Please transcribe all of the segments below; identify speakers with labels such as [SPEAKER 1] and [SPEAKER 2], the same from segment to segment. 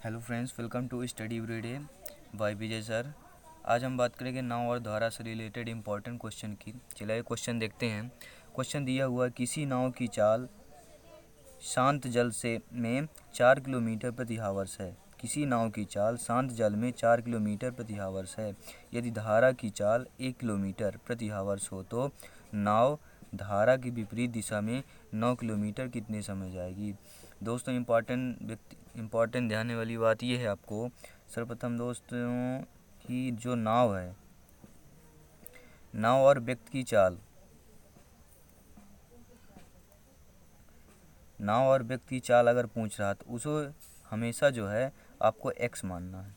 [SPEAKER 1] Hello friends, welcome to study everyday by Vijay sir. आज हम बात करेंगे नाव और धारा से रिलेटेड इंपॉर्टेंट क्वेश्चन की। चलिए क्वेश्चन देखते हैं। क्वेश्चन दिया हुआ है, किसी नाव की चाल शांत जल से में 4 किलोमीटर प्रति हावर्स है। किसी नाव की चाल शांत जल में 4 किलोमीटर प्रति हावर्स है। यदि धारा की चाल 1 किलोमीटर प्रति हावर्स हो तो नाव धारा की विपरीत दिशा में 9 किलोमीटर कितने समय जाएगी। दोस्तों, इम्पॉर्टेंट ध्यान वाली बात यह है आपको, सर्वप्रथम दोस्तों, कि जो नाव है, नाव और व्यक्ति की चाल, नाव और व्यक्ति की चाल अगर पूछ रहा तो उसे हमेशा जो है आपको x मानना है।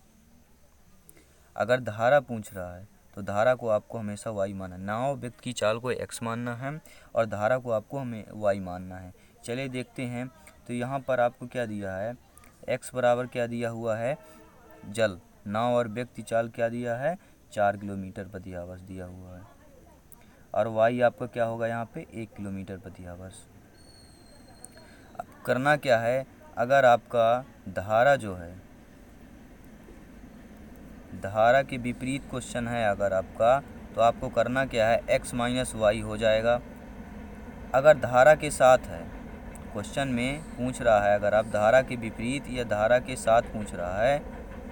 [SPEAKER 1] अगर धारा पूछ रहा है तो धारा को आपको हमेशा y मानना है। नाव व्यक्ति की चाल को x मानना है और धारा को आपको हमें y मानना है। चलिए देखते हैं। तो यहाँ पर आपको क्या दिया है, x बराबर क्या दिया हुआ है, जल। नाव और व्यक्ति चाल क्या दिया है, 4 किलोमीटर प्रति आवर्स दिया हुआ है। और y आपका क्या होगा यहाँ पे, 1 किलोमीटर प्रति आवर्स। अब करना क्या है, अगर आपका धारा जो है, धारा के विपरीत क्वेश्चन है अगर आपका, तो आपको करना क्या है, x माइनस वाई हो जाएगा। अगर धारा के साथ है, क्वेश्चन में पूछ रहा है अगर आप धारा के विपरीत या धारा के साथ पूछ रहा है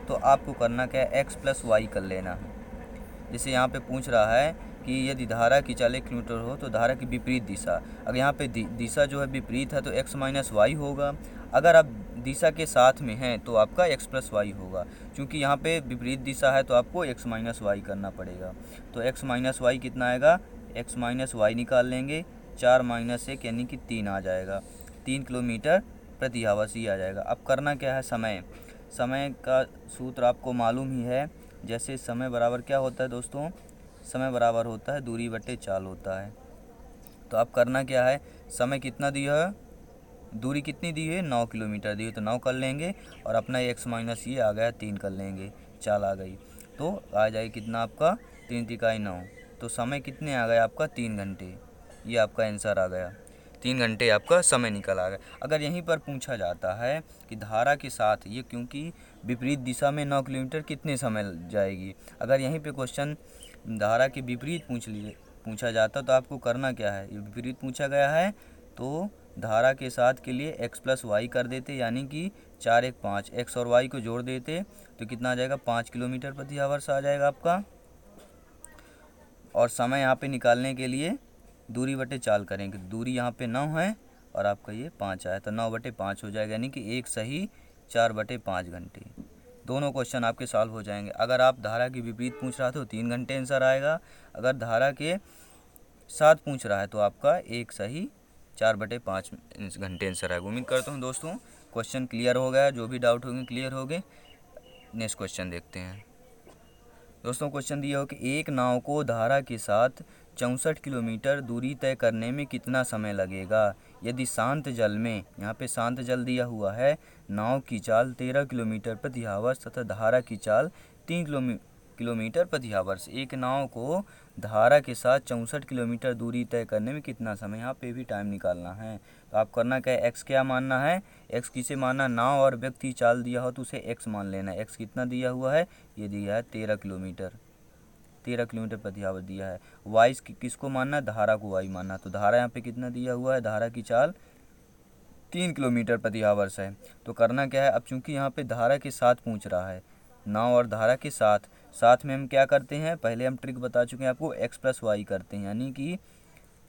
[SPEAKER 1] तो आपको करना क्या है, x प्लस वाई कर लेना है। जैसे यहाँ पे पूछ रहा है कि यदि धारा की चाल 1 किलोमीटर हो तो धारा की विपरीत दिशा, अगर यहाँ पे दिशा जो है विपरीत है तो x माइनस वाई होगा। अगर आप दिशा के साथ में हैं तो आपका x प्लस वाई होगा। क्योंकि यहाँ पे विपरीत दिशा है तो आपको x माइनस वाई करना पड़ेगा। तो x माइनस वाई कितना आएगा, x माइनस वाई निकाल लेंगे, 4 माइनस 1 यानी कि 3 आ जाएगा। 3 किलोमीटर प्रति आवर्स ही आ जाएगा। अब करना क्या है, समय का सूत्र आपको मालूम ही है। जैसे समय बराबर क्या होता है दोस्तों, समय बराबर होता है दूरी बटे चाल होता है। तो अब करना क्या है, समय कितना दिया है, दूरी कितनी दी है, 9 किलोमीटर दी है, तो 9 कर लेंगे और अपना x माइनस ये आ गया 3 कर लेंगे, चाल आ गई। तो आ जाए कितना आपका, 3 तिकाई 9। तो समय कितने आ गए आपका, 3 घंटे। ये आपका आंसर आ गया, 3 घंटे आपका समय निकल आ गया। अगर यहीं पर पूछा जाता है कि धारा के साथ ये, क्योंकि विपरीत दिशा में 9 किलोमीटर कितने समय जाएगी, अगर यहीं पे क्वेश्चन धारा के विपरीत पूछा जाता तो आपको करना क्या है, ये विपरीत पूछा गया है तो धारा के साथ के लिए x प्लस वाई कर देते, यानी कि 4 1 5, x और y को जोड़ देते तो कितना आ जाएगा, 5 किलोमीटर प्रति आवर्स आ जाएगा आपका। और समय यहाँ पे निकालने के लिए दूरी बटे चाल करेंगे, दूरी यहाँ पे 9 है और आपका ये 5 आया तो 9 बटे 5 हो जाएगा, यानी कि 1 सही 4 बटे 5 घंटे। दोनों क्वेश्चन आपके सॉल्व हो जाएंगे। अगर आप धारा के विपरीत पूछ रहा तो 3 घंटे आंसर आएगा, अगर धारा के साथ पूछ रहा है तो आपका 1 सही 4 बटे 5 घंटे आंसर आएगा। उम्मीद करता हूँ दोस्तों क्वेश्चन क्लियर हो गया, जो भी डाउट होंगे क्लियर हो गए। नेक्स्ट क्वेश्चन देखते हैं। दोस्तों क्वेश्चन दिया हो कि एक नाव को धारा के साथ 64 किलोमीटर दूरी तय करने में कितना समय लगेगा यदि शांत जल में, यहाँ पे शांत जल दिया हुआ है, नाव की चाल 13 किलोमीटर प्रति आवर्स तथा धारा की चाल 3 किलोमीटर प्रति आवर्स। एक नाव को धारा के साथ 64 किलोमीटर दूरी तय करने में कितना समय, यहाँ पे भी टाइम निकालना है। तो आप करना क्या है, एक्स क्या मानना है, एक्स किसे मानना, नाव और व्यक्ति चाल दिया हो तो उसे एक्स मान लेना है। एक्स कितना दिया हुआ है, ये दिया है 13 किलोमीटर, 13 किलोमीटर प्रति आवर्स दिया है। वाई किसको मानना है, धारा को वाई मानना। तो धारा यहाँ पे कितना दिया हुआ है, धारा की चाल 3 किलोमीटर प्रति आवर्स है। तो करना क्या है, अब चूंकि यहाँ पे धारा के साथ पूछ रहा है, नाव और धारा के साथ में हम क्या करते हैं, पहले हम ट्रिक बता चुके हैं आपको, एक्स प्लस वाई करते हैं, यानी कि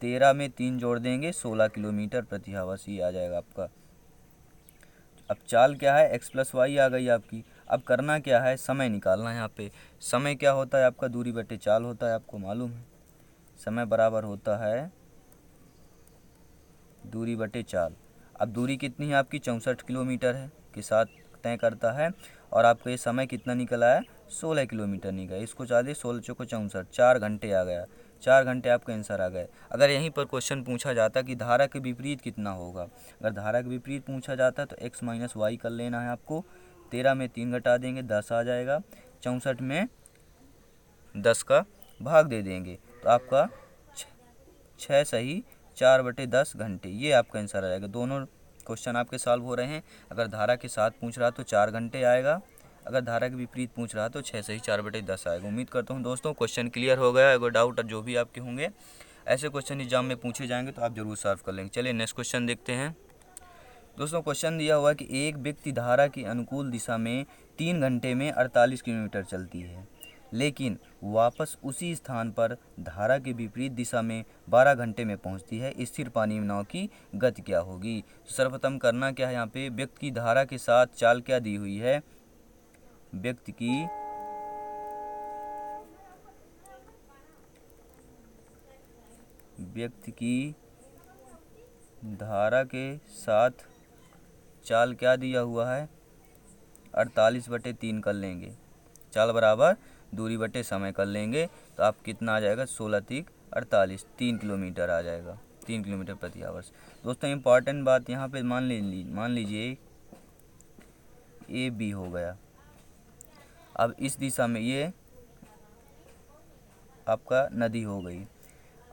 [SPEAKER 1] 13 में 3 जोड़ देंगे 16 किलोमीटर प्रति आवर्स ये आ जाएगा आपका। अब चाल क्या है, एक्स प्लस वाई आ गई आपकी। अब करना क्या है, समय निकालना है। यहाँ पे समय क्या होता है आपका, दूरी बटे चाल होता है, आपको मालूम है। समय बराबर होता है दूरी बटे चाल। अब दूरी कितनी है आपकी, 64 किलोमीटर है के साथ तय करता है, और आपका ये समय कितना निकला है, 16 किलोमीटर निकला। इसको चाहे 16 चौको 64, 4 घंटे आ गया, 4 घंटे आपका आंसर आ गए। अगर यहीं पर क्वेश्चन पूछा जाता कि धारा के विपरीत कितना होगा, अगर धारा के विपरीत पूछा जाता तो x माइनस वाई कर लेना है आपको। 13 में 3 घटा देंगे 10 आ जाएगा, 64 में 10 का भाग दे देंगे तो आपका 6 सही 4 बटे 10 घंटे, ये आपका आंसर आ जाएगा। दोनों क्वेश्चन आपके सॉल्व हो रहे हैं। अगर धारा के साथ पूछ रहा तो 4 घंटे आएगा, अगर धारा के विपरीत पूछ रहा तो 6 से ही 4/10 आएगा। उम्मीद करता हूँ दोस्तों क्वेश्चन क्लियर हो गया। अगर डाउट और जो भी आपके होंगे ऐसे क्वेश्चन एग्जाम में पूछे जाएंगे तो आप जरूर सॉल्व कर लेंगे। चलिए नेक्स्ट क्वेश्चन देखते हैं दोस्तों। क्वेश्चन दिया हुआ है कि एक व्यक्ति धारा की अनुकूल दिशा में 3 घंटे में 48 किलोमीटर चलती है, लेकिन वापस उसी स्थान पर धारा के विपरीत दिशा में 12 घंटे में पहुंचती है। स्थिर पानी में नाव की गति क्या होगी? तो सर्वप्रथम करना क्या है, यहाँ पे व्यक्ति की धारा के साथ चाल क्या दी हुई है, व्यक्ति की धारा के साथ चाल क्या दिया हुआ है, 48/3 कर लेंगे। चाल बराबर दूरी बटे समय कर लेंगे तो आप कितना आ जाएगा, 16 3 48, 3 किलोमीटर आ जाएगा, 3 किलोमीटर प्रति आवर्स। दोस्तों इम्पॉर्टेंट बात यहाँ पे मान लीजिए ए बी हो गया। अब इस दिशा में ये आपका नदी हो गई।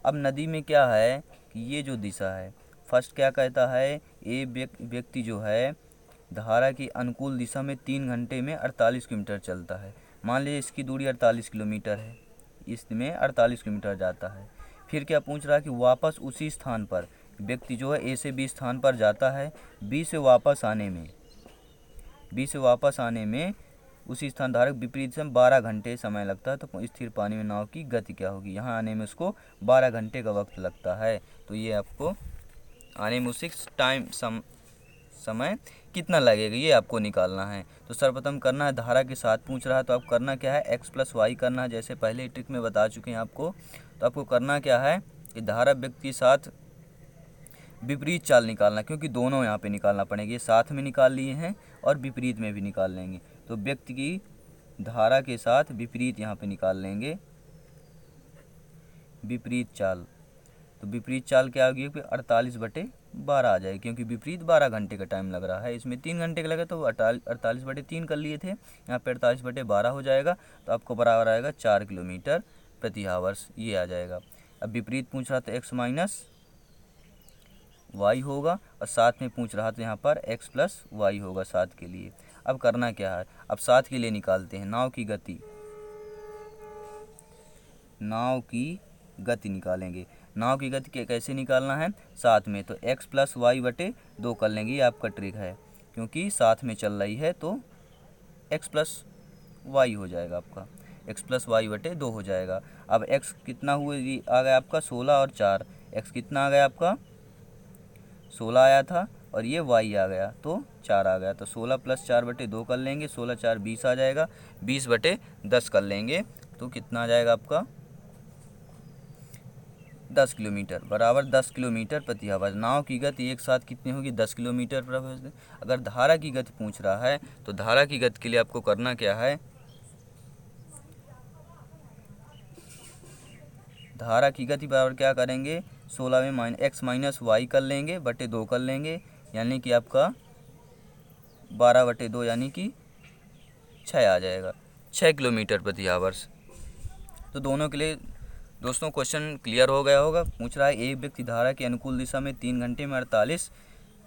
[SPEAKER 1] अब नदी में क्या है कि ये जो दिशा है, फर्स्ट क्या कहता है, ए व्यक्ति जो है धारा की अनुकूल दिशा में 3 घंटे में 48 किलोमीटर चलता है। मान लीजिए इसकी दूरी 48 किलोमीटर है, इसमें 48 किलोमीटर जाता है। फिर क्या पूछ रहा है कि वापस उसी स्थान पर व्यक्ति जो है ए से बी स्थान पर जाता है, बी से वापस आने में उसी स्थान धारा के विपरीत से 12 घंटे समय लगता है। तो स्थिर पानी में नाव की गति क्या होगी? यहाँ आने में उसको 12 घंटे का वक्त लगता है, तो ये आपको आने में उसी समय कितना लगेगा ये आपको निकालना है। तो सर्वप्रथम करना है, धारा के साथ पूछ रहा है तो आप करना क्या है, x + y करना है, जैसे पहले ट्रिक में बता चुके हैं आपको। तो आपको करना क्या है कि धारा व्यक्ति के साथ विपरीत चाल निकालना, क्योंकि दोनों यहाँ पे निकालना पड़ेगा, ये साथ में निकाल लिए हैं और विपरीत में भी निकाल लेंगे। तो व्यक्ति की धारा के साथ विपरीत यहाँ पे निकाल लेंगे, विपरीत चाल। तो विपरीत चाल क्या होगी, 48/12 आ जाएगी, क्योंकि विपरीत 12 घंटे का टाइम लग रहा है, इसमें 3 घंटे का लगा तो 48/3 कर लिए थे, यहाँ पे 48/12 हो जाएगा। तो आपको बराबर आएगा 4 किलोमीटर प्रति आवर्स, ये आ जाएगा। अब विपरीत पूछ रहा था x - y होगा, और साथ में पूछ रहा था यहाँ पर x + y होगा साथ के लिए। अब करना क्या है, अब साथ के लिए निकालते हैं, नाव की गति निकालेंगे। नाव की गति कैसे निकालना है, साथ में, तो x + y/2 कर लेंगे, ये आपका ट्रिक है, क्योंकि साथ में चल रही है तो x + y हो जाएगा आपका, x + y/2 हो जाएगा। अब x कितना हुआ, ये आ गया आपका 16 और 4, x कितना आ गया आपका 16 आया था, और ये y आ गया तो 4 आ गया। तो 16 + 4/2 कर लेंगे, 16 4 20 आ जाएगा, 20/10 कर लेंगे तो कितना आ जाएगा आपका 10 किलोमीटर, बराबर 10 किलोमीटर प्रति आवर्स। नाव की गति एक साथ कितनी होगी, 10 किलोमीटर प्रति आवर्स। अगर धारा की गति पूछ रहा है तो धारा की गति के लिए आपको करना क्या है, धारा की गति बराबर क्या करेंगे, 16 में x - y कर लेंगे, बटे 2 कर लेंगे, यानी कि आपका 12/2 यानी कि 6 आ जाएगा, 6 किलोमीटर प्रति आवर्स। तो दोनों के लिए दोस्तों क्वेश्चन क्लियर हो गया होगा। पूछ रहा है एक व्यक्ति धारा की अनुकूल दिशा में 3 घंटे में 48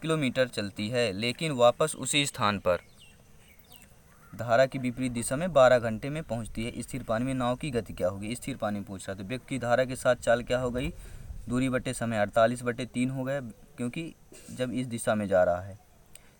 [SPEAKER 1] किलोमीटर चलती है, लेकिन वापस उसी स्थान पर धारा की विपरीत दिशा में 12 घंटे में पहुंचती है। स्थिर पानी में नाव की गति क्या होगी? स्थिर पानी में पूछ रहा है तो व्यक्ति की धारा के साथ चाल क्या हो गई, दूरी बटे समय 48/3 हो गया, क्योंकि जब इस दिशा में जा रहा है,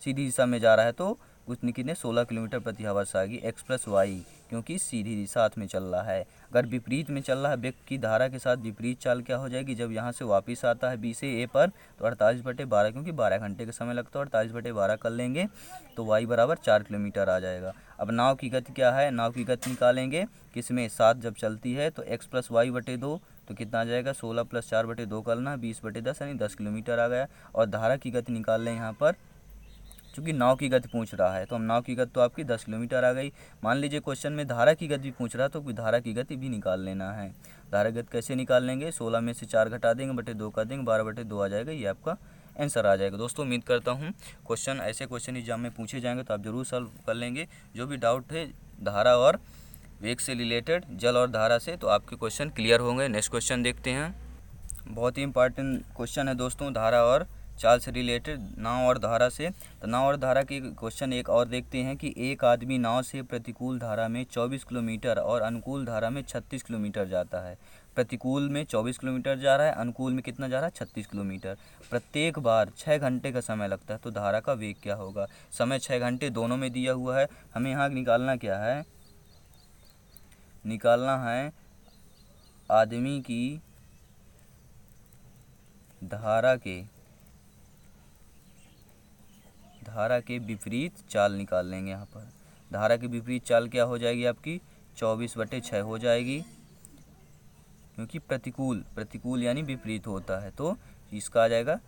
[SPEAKER 1] सीधी दिशा में जा रहा है तो उतनी कितने 16 किलोमीटर प्रति आवर्स आएगी। x + y, क्योंकि सीधी साथ में चल रहा है। अगर विपरीत में चल रहा है, व्यक्ति की धारा के साथ विपरीत चाल क्या हो जाएगी, जब यहाँ से वापस आता है b से a पर तो 48/12, क्योंकि 12 घंटे का समय लगता है, 48/12 कर लेंगे तो y बराबर 4 किलोमीटर आ जाएगा। अब नाव की गति क्या है, नाव की गति निकालेंगे किसमें, साथ जब चलती है तो x + y/2, तो कितना आ जाएगा 16 + 4/2 करना, 20/10 यानी 10 किलोमीटर आ गया। और धारा की गति निकाल लें यहाँ पर, चूँकि नाव की गति पूछ रहा है तो हम नाव की गति तो आपकी 10 किलोमीटर आ गई। मान लीजिए क्वेश्चन में धारा की गति पूछ रहा है तो धारा की गति भी निकाल लेना है। धारा की गति कैसे निकाल लेंगे, 16 में से 4 घटा देंगे, बटे 2 कर देंगे, 12/2 आ जाएगा, ये आपका आंसर आ जाएगा। दोस्तों उम्मीद करता हूँ क्वेश्चन ऐसे क्वेश्चन एग्जाम में पूछे जाएंगे तो आप ज़रूर सॉल्व कर लेंगे। जो भी डाउट है धारा और वेग से रिलेटेड, जल और धारा से, तो आपके क्वेश्चन क्लियर होंगे। नेक्स्ट क्वेश्चन देखते हैं। बहुत ही इंपॉर्टेंट क्वेश्चन है दोस्तों, धारा और चाल से रिलेटेड, नाव और धारा से। तो नाव और धारा के क्वेश्चन एक और देखते हैं कि एक आदमी नाव से प्रतिकूल धारा में 24 किलोमीटर और अनुकूल धारा में 36 किलोमीटर जाता है। प्रतिकूल में 24 किलोमीटर जा रहा है, अनुकूल में कितना जा रहा है 36 किलोमीटर। प्रत्येक बार 6 घंटे का समय लगता है, तो धारा का वेग क्या होगा। समय 6 घंटे दोनों में दिया हुआ है, हमें यहाँ निकालना क्या है, निकालना है आदमी की धारा के विपरीत चाल निकाल लेंगे। यहाँ पर धारा के विपरीत चाल क्या हो जाएगी आपकी 24/6 हो जाएगी, क्योंकि प्रतिकूल यानी विपरीत होता है, तो इसका आ जाएगा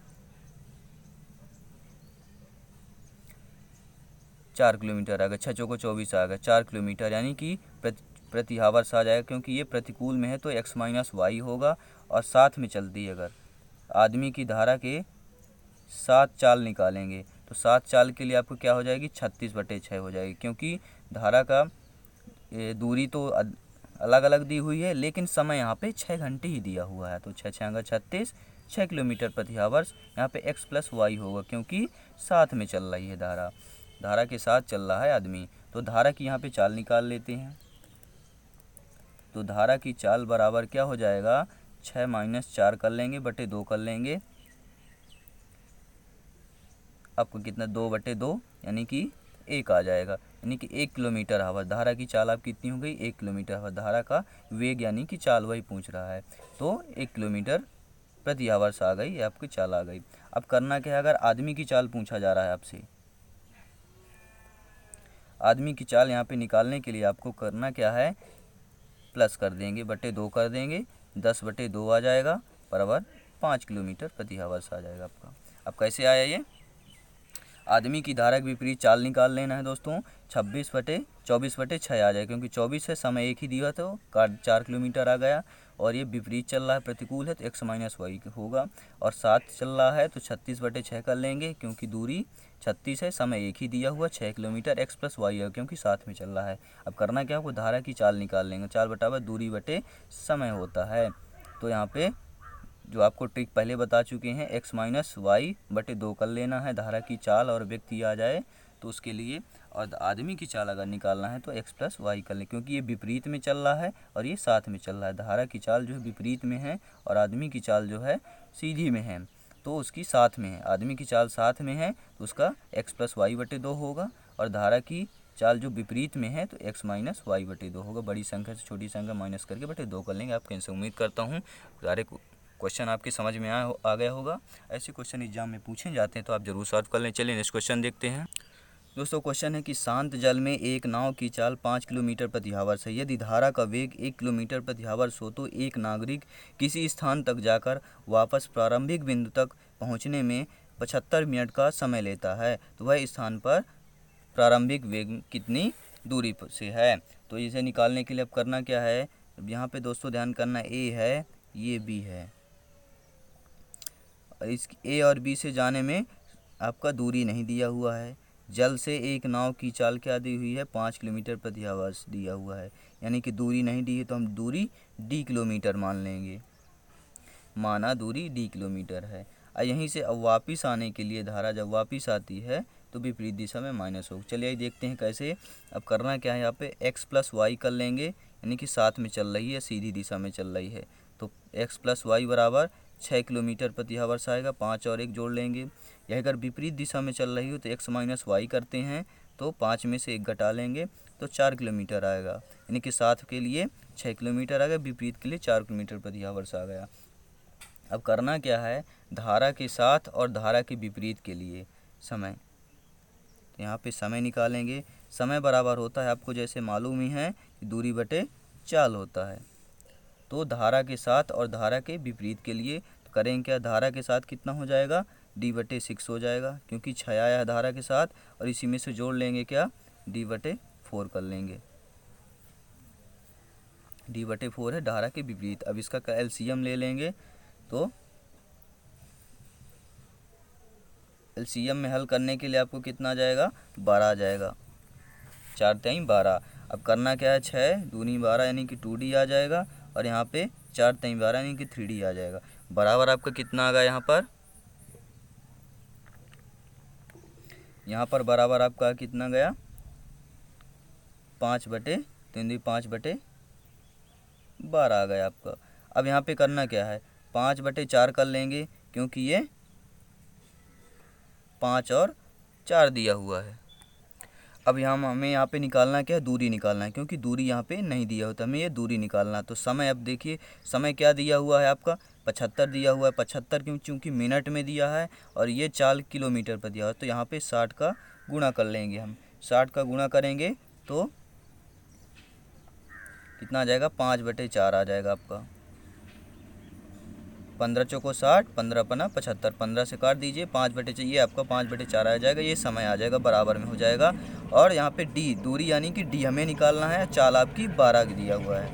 [SPEAKER 1] 4 किलोमीटर आएगा। 6 चौको 24 आएगा, 4 किलोमीटर यानी कि प्रति हावर्स आ जाएगा, क्योंकि ये प्रतिकूल में है तो x माइनस वाई होगा। और साथ में चलती है, अगर आदमी की धारा के 7 चाल निकालेंगे तो 7 चाल के लिए आपको क्या हो जाएगी 36/6 हो जाएगी, क्योंकि धारा का दूरी तो अलग अलग दी हुई है, लेकिन समय यहाँ पे 6 घंटे ही दिया हुआ है। तो 6 6 36, 6 किलोमीटर प्रति हावर्स। यहाँ पे x प्लस वाई होगा, क्योंकि साथ में चल रही है धारा के साथ चल रहा है आदमी। तो धारा की यहाँ पे चाल निकाल लेते हैं। तो धारा की चाल बराबर क्या हो जाएगा 6 - 4 कर लेंगे, बटे 2 कर लेंगे। आपको कितना 2/2 यानी कि 1 आ जाएगा, यानी कि 1 किलोमीटर हावर। धारा की चाल आप कितनी हो गई 1 किलोमीटर हावर। धारा का वेग यानी कि चाल वही पूछ रहा है, तो 1 किलोमीटर प्रति हावर्स आ गई, आपकी चाल आ गई। अब करना क्या है, अगर आदमी की चाल पूछा जा रहा है आपसे, आदमी की चाल यहाँ पे निकालने के लिए आपको करना क्या है, प्लस कर देंगे, बटे 2 कर देंगे, 10/2 आ जाएगा, बराबर 5 किलोमीटर प्रति हावर्स आ जाएगा आपका। अब कैसे आया ये, आदमी की धारा के विपरीत चाल निकाल लेना है दोस्तों। 24/6 आ जाए, क्योंकि 24 है, समय एक ही दिया तो 4 किलोमीटर आ गया। और ये विपरीत चल रहा है, प्रतिकूल है, तो x माइनस वाई होगा। और 7 चल रहा है तो 36/6 कर लेंगे, क्योंकि दूरी 36 है, समय एक ही दिया हुआ 6 किलोमीटर, x प्लस वाई है, क्योंकि साथ में चल रहा है। अब करना क्या, आपको धारा की चाल निकाल लेंगे। चाल बटाबर दूरी बटे समय होता है। तो यहाँ पे जो आपको ट्रिक पहले बता चुके हैं, x माइनस वाई बटे 2 कर लेना है। धारा की चाल और व्यक्ति आ जाए तो उसके लिए, और आदमी की चाल अगर निकालना है तो x प्लस वाई कर लें, क्योंकि ये विपरीत में चल रहा है और ये साथ में चल रहा है। धारा की चाल जो है विपरीत में है और आदमी की चाल जो है सीधी में है, तो उसकी साथ में है। आदमी की चाल साथ में है तो उसका x प्लस वाई बटे 2 होगा, और धारा की चाल जो विपरीत में है तो x माइनस वाई बटे 2 होगा। बड़ी संख्या से छोटी संख्या माइनस करके बटे 2 कर लेंगे। आप कैसे, उम्मीद करता हूँ सारे क्वेश्चन आपकी समझ में आ गया होगा। ऐसे क्वेश्चन एग्जाम में पूछे जाते हैं तो आप जरूर सॉल्व कर लें। चलिए नेक्स्ट क्वेश्चन देखते हैं दोस्तों। क्वेश्चन है कि शांत जल में एक नाव की चाल 5 किलोमीटर प्रति हावर्स है। यदि धारा का वेग 1 किलोमीटर प्रति हावर्स हो तो एक नागरिक किसी स्थान तक जाकर वापस प्रारंभिक बिंदु तक पहुंचने में 75 मिनट का समय लेता है, तो वह स्थान पर प्रारंभिक वेग कितनी दूरी से है। तो इसे निकालने के लिए अब करना क्या है, यहाँ पे दोस्तों ध्यान करना, ए है, ये बी है, इस ए और बी से जाने में आपका दूरी नहीं दिया हुआ है। जल से एक नाव की चाल क्या दी हुई है 5 किलोमीटर प्रति हावर्स दिया हुआ है, यानी कि दूरी नहीं दी है तो हम दूरी डी किलोमीटर मान लेंगे। माना दूरी डी किलोमीटर है। और यहीं से अब वापस आने के लिए धारा जब वापस आती है तो विपरीत दिशा में माइनस होगा। चलिए देखते हैं कैसे। अब करना क्या है, यहाँ पे x प्लस वाई कर लेंगे, यानी कि साथ में चल रही है, सीधी दिशा में चल रही है, तो x प्लस वाई बराबर 6 किलोमीटर प्रति हावर्स आएगा। 5 और 1 जोड़ लेंगे। यह अगर विपरीत दिशा में चल रही हो तो x माइनस वाई करते हैं, तो 5 में से 1 घटा लेंगे तो 4 किलोमीटर आएगा, यानी कि साथ के लिए 6 किलोमीटर आ गया, विपरीत के लिए 4 किलोमीटर प्रति हावर्स आ गया। अब करना क्या है, धारा के साथ और धारा के विपरीत के लिए समय, यहाँ पे समय निकालेंगे। समय बराबर होता है, आपको जैसे मालूम ही है कि दूरी बटे चाल होता है। तो धारा के साथ और धारा के विपरीत के लिए तो करेंगे क्या, धारा के साथ कितना हो जाएगा d/6 हो जाएगा, क्योंकि 6 आया है धारा के साथ, और इसी में से जोड़ लेंगे क्या d/4 कर लेंगे। d/4 है धारा के विपरीत। अब इसका एलसीएम ले लेंगे, तो एलसीएम में हल करने के लिए आपको कितना आ जाएगा 12 आ जाएगा, 4 3 12। अब करना क्या है, 6 दूनी 12 यानी कि 2d आ जाएगा, और यहाँ पे 4 3 12 यानी कि 3d आ जाएगा। बराबर आपका कितना आ गया यहाँ पर यहाँ पर बराबर आपका कितना गया 5/3 5/12 आ गया आपका। अब यहाँ पे करना क्या है 5/4 कर लेंगे क्योंकि ये 5 और 4 दिया हुआ है। अब हमें यहाँ पे निकालना क्या है दूरी निकालना है, क्योंकि दूरी यहाँ पे नहीं दिया होता, हमें ये दूरी निकालना है। तो समय अब देखिए समय क्या दिया हुआ है आपका 75 दिया हुआ है। 75 क्योंकि मिनट में दिया है और ये 4 किलोमीटर पर दिया हुआ है, तो यहाँ पे 60 का गुणा कर लेंगे हम। 60 का गुणा करेंगे तो कितना आ जाएगा 5/4 आ जाएगा आपका। 15 चौको 60, 15 पना 75, 15 से काट दीजिए 5/4, ये आपका 5/4 आ जाएगा। ये समय आ जाएगा बराबर में हो जाएगा। और यहाँ पे डी दूरी यानी कि डी हमें निकालना है। चाल आपकी 12 दिया हुआ है,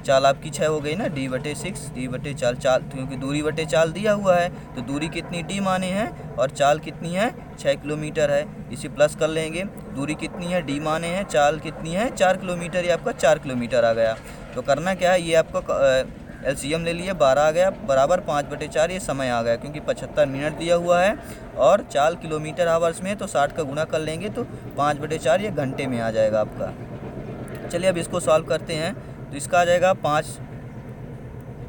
[SPEAKER 1] चाल आपकी 6 हो गई ना, D/6 D/4 चाल, क्योंकि दूरी बटे चाल दिया हुआ है तो दूरी कितनी डी माने हैं और चाल कितनी है 6 किलोमीटर है। इसी प्लस कर लेंगे, दूरी कितनी है डी माने हैं, चाल कितनी है 4 किलोमीटर, ये आपका 4 किलोमीटर आ गया। तो करना क्या है ये आपका LCM ले लिए 12 आ गया बराबर 5/4, ये समय आ गया क्योंकि 75 मिनट दिया हुआ है और 4 किलोमीटर आवर्स में, तो 60 का गुणा कर लेंगे तो 5/4 ये घंटे में आ जाएगा आपका। चलिए अब इसको सॉल्व करते हैं। तो इसका आ जाएगा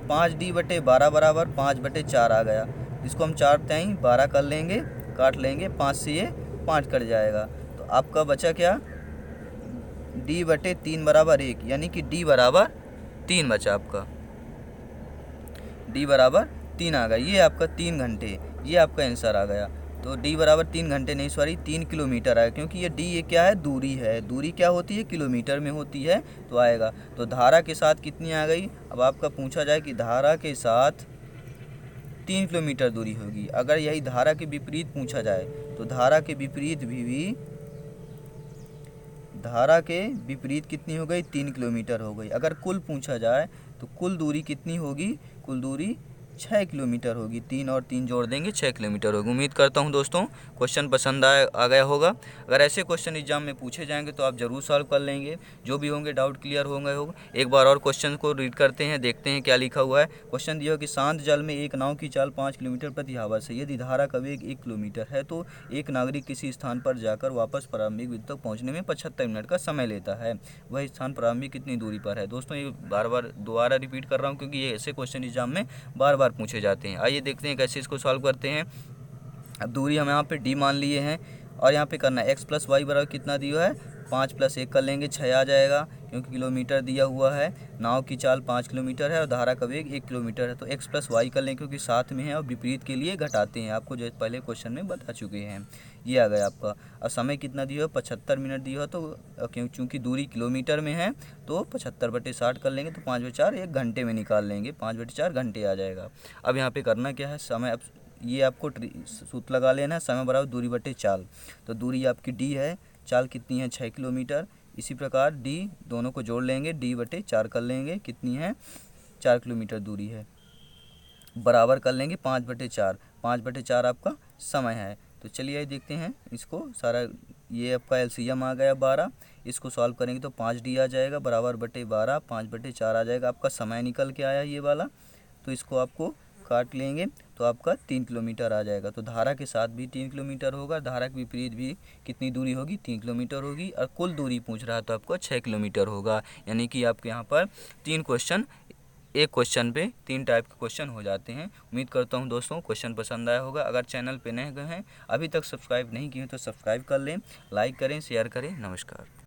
[SPEAKER 1] 5D/12 बराबर 5/4 आ गया। इसको हम 4 टाइम 12 कर लेंगे, काट लेंगे, 5 से ये 5 कट जाएगा। तो आपका बचा क्या D/3 बराबर 1, यानी कि D बराबर 3 बचा आपका। D बराबर 3 आ गया, ये आपका 3 घंटे, ये आपका आंसर आ गया। तो D बराबर 3 घंटे नहीं सॉरी 3 किलोमीटर आएगा, क्योंकि ये D ये क्या है दूरी है, दूरी क्या होती है किलोमीटर में होती है, तो आएगा। तो धारा के साथ कितनी आ गई, अब आपका पूछा जाए कि धारा के साथ 3 किलोमीटर दूरी होगी। अगर यही धारा के विपरीत पूछा जाए तो धारा के विपरीत भी धारा के विपरीत कितनी हो गई 3 किलोमीटर हो गई। अगर कुल पूछा जाए तो कुल दूरी कितनी होगी, कुल दूरी 6 किलोमीटर होगी। 3 और 3 जोड़ देंगे 6 किलोमीटर होगी। उम्मीद करता हूं दोस्तों क्वेश्चन पसंद आ गया होगा। अगर ऐसे क्वेश्चन एग्जाम में पूछे जाएंगे तो आप ज़रूर सॉल्व कर लेंगे, जो भी होंगे डाउट क्लियर होंगे। एक बार और क्वेश्चन को रीड करते हैं, देखते हैं क्या लिखा हुआ है। क्वेश्चन दिया कि शांत जल में एक नाव की चाल 5 किलोमीटर प्रति आवर्स है। यदि धारा का वेग 1 किलोमीटर है तो एक नागरिक किसी स्थान पर जाकर वापस प्रारंभिक बिंदु तक पहुँचने में 75 मिनट का समय लेता है। वह स्थान प्रारंभिक कितनी दूरी पर है। दोस्तों ये बार बार दोबारा रिपीट कर रहा हूँ क्योंकि ये ऐसे क्वेश्चन एग्जाम में बार बार पूछे जाते हैं। आइए देखते हैं कैसे इसको सॉल्व करते हैं। अब दूरी हम यहाँ पे डी मान लिए हैं और यहाँ पे करना है x + y बराबर कितना दिया है 5 + 1 कर लेंगे 6 आ जाएगा, क्योंकि किलोमीटर दिया हुआ है। नाव की चाल 5 किलोमीटर है और धारा का वेग 1 किलोमीटर है, तो x + y कर लेंगे क्योंकि साथ में है और विपरीत के लिए घटाते हैं, आपको जो पहले क्वेश्चन में बता चुके हैं। ये आ गया आपका। अब समय कितना दिया है 75 मिनट दिया है, तो क्योंकि दूरी किलोमीटर में है तो 75/60 कर लेंगे, तो 5/4 1 घंटे में निकाल लेंगे, 5/4 घंटे आ जाएगा। अब यहाँ पे करना क्या है समय, अब ये आपको सूत्र लगा लेना है, समय बराबर दूरी बटे चाल। तो दूरी आपकी डी है, चाल कितनी है 6 किलोमीटर। इसी प्रकार डी दोनों को जोड़ लेंगे, D/4 कर लेंगे, कितनी है 4 किलोमीटर दूरी है, बराबर कर लेंगे 5/4। 5/4 आपका समय है। तो चलिए देखते हैं इसको सारा। ये आपका LCM आ गया 12, इसको सॉल्व करेंगे तो 5D आ जाएगा बराबर बटे 12, 5/4 आ जाएगा। आपका समय निकल के आया ये वाला, तो इसको आपको काट लेंगे तो आपका 3 किलोमीटर आ जाएगा। तो धारा के साथ भी 3 किलोमीटर होगा, धारा के विपरीत भी कितनी दूरी होगी 3 किलोमीटर होगी, और कुल दूरी पूछ रहा है तो आपको 6 किलोमीटर होगा। यानी कि आपके यहाँ पर 3 क्वेश्चन, एक क्वेश्चन पे 3 टाइप के क्वेश्चन हो जाते हैं। उम्मीद करता हूँ दोस्तों क्वेश्चन पसंद आया होगा। अगर चैनल पे नए गए हैं, अभी तक सब्सक्राइब नहीं किए तो सब्सक्राइब कर लें, लाइक करें, शेयर करें। नमस्कार।